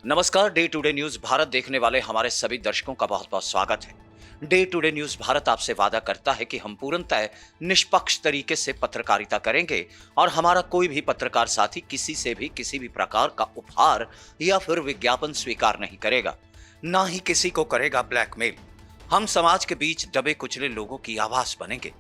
नमस्कार। Day today news Bharat देखने वाले हमारे सभी दर्शकों का बहुत बहुत स्वागत है। डे टुडे न्यूज भारत आपसे वादा करता है कि हम पूर्णतः निष्पक्ष तरीके से पत्रकारिता करेंगे और हमारा कोई भी पत्रकार साथी किसी से भी किसी भी प्रकार का उपहार या फिर विज्ञापन स्वीकार नहीं करेगा, ना ही किसी को करेगा ब्लैकमेल। हम समाज के बीच दबे कुचले लोगों की आवाज बनेंगे।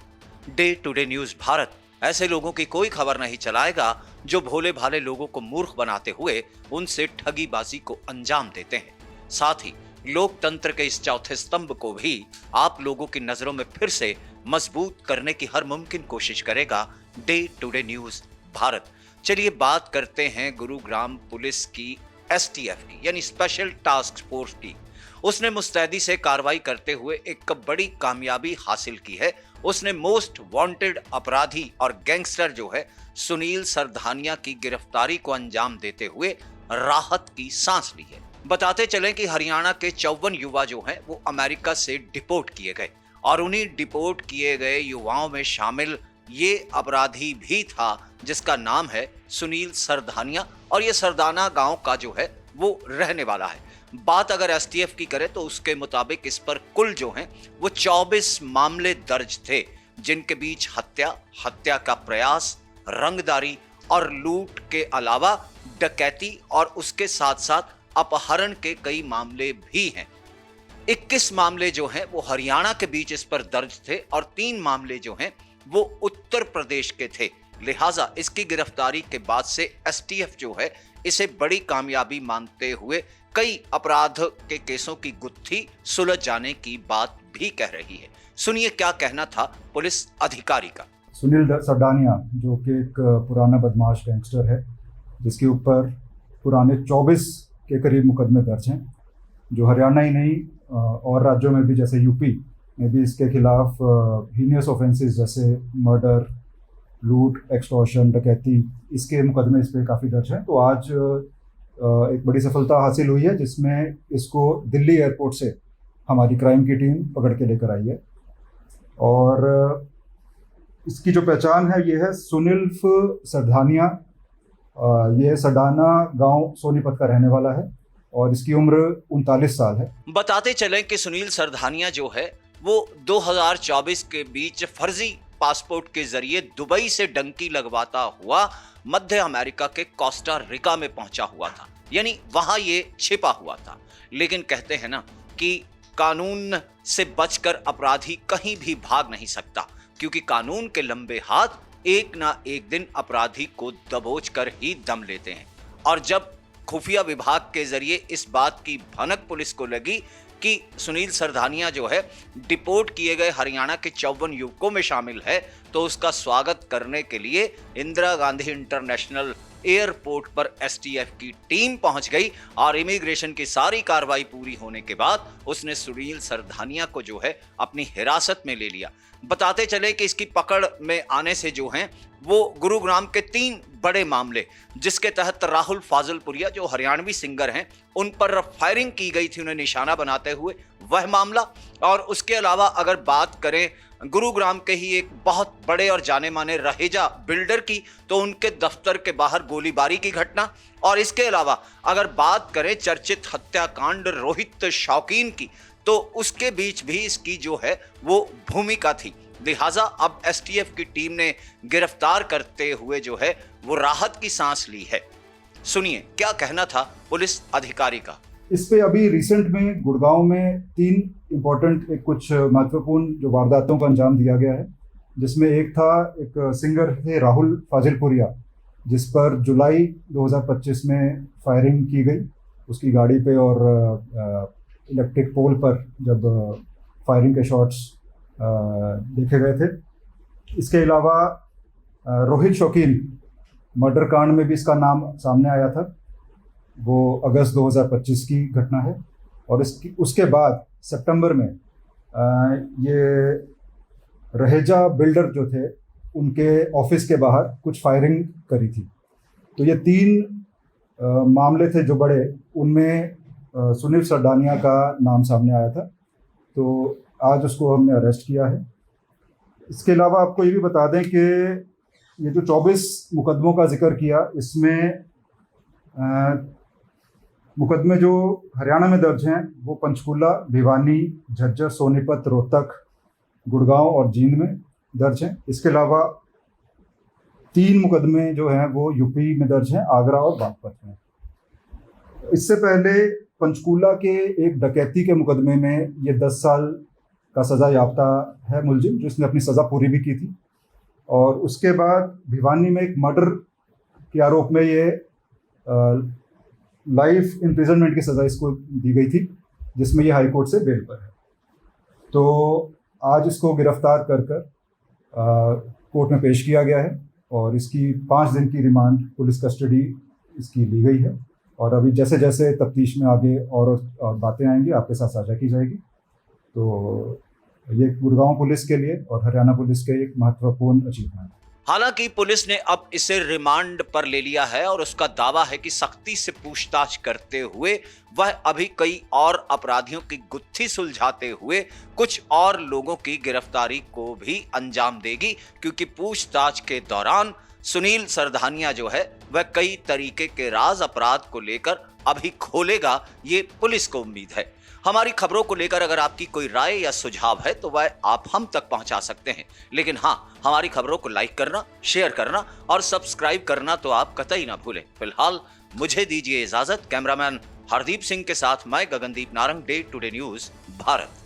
डे टुडे न्यूज भारत ऐसे लोगों की कोई खबर नहीं चलाएगा जो भोले भाले लोगों को मूर्ख बनाते हुए उनसे ठगीबाजी को अंजाम देते हैं। साथ ही लोकतंत्र के इस चौथे स्तंभ को भी आप लोगों की नजरों में फिर से मजबूत करने की हर मुमकिन कोशिश करेगा डे टुडे न्यूज भारत। चलिए बात करते हैं गुरुग्राम पुलिस की एसटीएफ की, यानी स्पेशल टास्क फोर्स की। उसने मुस्तैदी से कार्रवाई करते हुए एक बड़ी कामयाबी हासिल की है। उसने मोस्ट वांटेड अपराधी और गैंगस्टर जो है सुनील सरधानिया की गिरफ्तारी को अंजाम देते हुए राहत की सांस ली है। बताते चलें कि हरियाणा के 54 युवा जो हैं वो अमेरिका से डिपोर्ट किए गए और उन्हीं डिपोर्ट किए गए युवाओं में शामिल ये अपराधी भी था जिसका नाम है सुनील सरधानिया, और ये सरदाना गांव का जो है वो रहने वाला है। बात अगर एसटीएफ की करें तो उसके मुताबिक इस पर कुल जो हैं वो 24 मामले दर्ज थे, जिनके बीच हत्या का प्रयास, रंगदारी और लूट के अलावा डकैती और उसके साथ साथ अपहरण के कई मामले भी हैं। 21 मामले जो हैं वो हरियाणा के बीच इस पर दर्ज थे और 3 मामले जो हैं वो उत्तर प्रदेश के थे। लिहाजा इसकी गिरफ्तारी के बाद से एसटीएफ जो है इसे बड़ी कामयाबी मानते हुए कई अपराध के केसों की गुत्थी सुलझ जाने की बात भी कह रही है। सुनिए क्या कहना था पुलिस अधिकारी का। सुनील सरडानिया जो कि एक पुराना बदमाश गैंगस्टर है, जिसके ऊपर पुराने 24 के करीब मुकदमे दर्ज हैं, जो हरियाणा ही नहीं और राज्यों में भी जैसे यूपी में भी इसके खिलाफ हीनियस ऑफेंसेस जैसे मर्डर, लूट, एक्सटॉर्शन, डकैती, इसके मुकदमे इस पर काफ़ी दर्ज हैं। तो आज एक बड़ी सफलता हासिल हुई है जिसमें इसको दिल्ली एयरपोर्ट से हमारी क्राइम की टीम पकड़ के लेकर आई है। और इसकी जो पहचान है ये है सुनील सरधानिया। ये सरडाना गांव सोनीपत का रहने वाला है और इसकी उम्र 39 साल है। बताते चलें कि सुनील सरधानिया जो है वो 2024 के बीच फर्जी पासपोर्ट के जरिए दुबई से डंकी लगवाता हुआ मध्य अमेरिका के कोस्टा रिका में पहुंचा हुआ था, यानी वहां ये छिपा हुआ था। लेकिन कहते हैं ना कि कानून से बचकर अपराधी कहीं भी भाग नहीं सकता, क्योंकि कानून के लंबे हाथ एक ना एक दिन अपराधी को दबोच कर ही दम लेते हैं। और जब खुफिया विभाग के जरिए इस बात की भनक पुलिस को लगी कि सुनील सरधानिया जो है डिपोर्ट किए गए हरियाणा के 54 युवकों में शामिल है, तो उसका स्वागत करने के लिए इंदिरा गांधी इंटरनेशनल एयरपोर्ट पर एसटीएफ की टीम पहुंच गई और इमिग्रेशन की सारी कार्रवाई पूरी होने के बाद उसने सुनील सरधानिया को जो है अपनी हिरासत में ले लिया। बताते चले कि इसकी पकड़ में आने से जो हैं वो गुरुग्राम के 3 बड़े मामले, जिसके तहत राहुल फाजलपुरिया जो हरियाणवी सिंगर हैं उन पर फायरिंग की गई थी उन्हें निशाना बनाते हुए, वह मामला। और उसके अलावा अगर बात करें गुरुग्राम के ही एक बहुत बड़े और जाने माने रहेजा बिल्डर की, तो उनके दफ्तर के बाहर गोलीबारी की घटना। और इसके अलावा अगर बात करें चर्चित हत्याकांड रोहित शौकीन की, तो उसके बीच भी इसकी जो है वो भूमिका थी। लिहाजा अब एसटीएफ की टीम ने गिरफ्तार करते हुए जो है वो राहत की सांस ली है। सुनिए क्या कहना था पुलिस अधिकारी का। इस पे अभी रिसेंट में गुड़गांव में 3 इम्पोर्टेंट कुछ महत्वपूर्ण जो वारदातों का अंजाम दिया गया है, जिसमें एक था एक सिंगर थे राहुल फाजिलपुरिया, जिस पर जुलाई 2025 में फायरिंग की गई उसकी गाड़ी पे, और इलेक्ट्रिक पोल पर जब फायरिंग के शॉट्स देखे गए थे। इसके अलावा रोहित शौकीन मर्डर कांड में भी इसका नाम सामने आया था, वो अगस्त 2025 की घटना है। और उसके बाद सितंबर में ये रहेजा बिल्डर जो थे उनके ऑफिस के बाहर कुछ फायरिंग करी थी। तो ये 3 मामले थे जो बड़े, उनमें सुनील सरडानिया का नाम सामने आया था, तो आज उसको हमने अरेस्ट किया है। इसके अलावा आपको ये भी बता दें कि ये जो 24 मुकदमों का जिक्र किया, इसमें मुकदमे जो हरियाणा में दर्ज हैं वो पंचकूला, भिवानी, झज्जर, सोनीपत, रोहतक, गुड़गांव और जींद में दर्ज हैं। इसके अलावा 3 मुकदमे जो हैं वो यूपी में दर्ज हैं, आगरा और बागपत में। इससे पहले पंचकूला के एक डकैती के मुकदमे में ये 10 साल का सज़ा याफ्ता है मुलजिम, जिसने अपनी सज़ा पूरी भी की थी। और उसके बाद भिवानी में एक मर्डर के आरोप में ये लाइफ इम्प्रिजनमेंट की सज़ा इसको दी गई थी, जिसमें ये हाई कोर्ट से बेल पर है। तो आज इसको गिरफ्तार कर कोर्ट में पेश किया गया है और इसकी 5 दिन की रिमांड पुलिस कस्टडी इसकी ली गई है। और अभी जैसे जैसे तफ्तीश में आगे और बातें आएंगी आपके साथ साझा की जाएगी। तो ये गुड़गांव पुलिस के लिए और हरियाणा पुलिस के एक महत्वपूर्ण अचीवमेंट है। हालांकि पुलिस ने अब इसे रिमांड पर ले लिया है और उसका दावा है कि सख्ती से पूछताछ करते हुए वह अभी कई और अपराधियों की गुत्थी सुलझाते हुए कुछ और लोगों की गिरफ्तारी को भी अंजाम देगी, क्योंकि पूछताछ के दौरान सुनील सरधानिया जो है वह कई तरीके के राज अपराध को लेकर अभी खोलेगा, ये पुलिस को उम्मीद है। हमारी खबरों को लेकर अगर आपकी कोई राय या सुझाव है तो वह आप हम तक पहुंचा सकते हैं, लेकिन हाँ, हमारी खबरों को लाइक करना, शेयर करना और सब्सक्राइब करना तो आप कतई ना भूलें। फिलहाल मुझे दीजिए इजाजत। कैमरामैन हरदीप सिंह के साथ मैं Gagandeep Narang, day today news Bharat.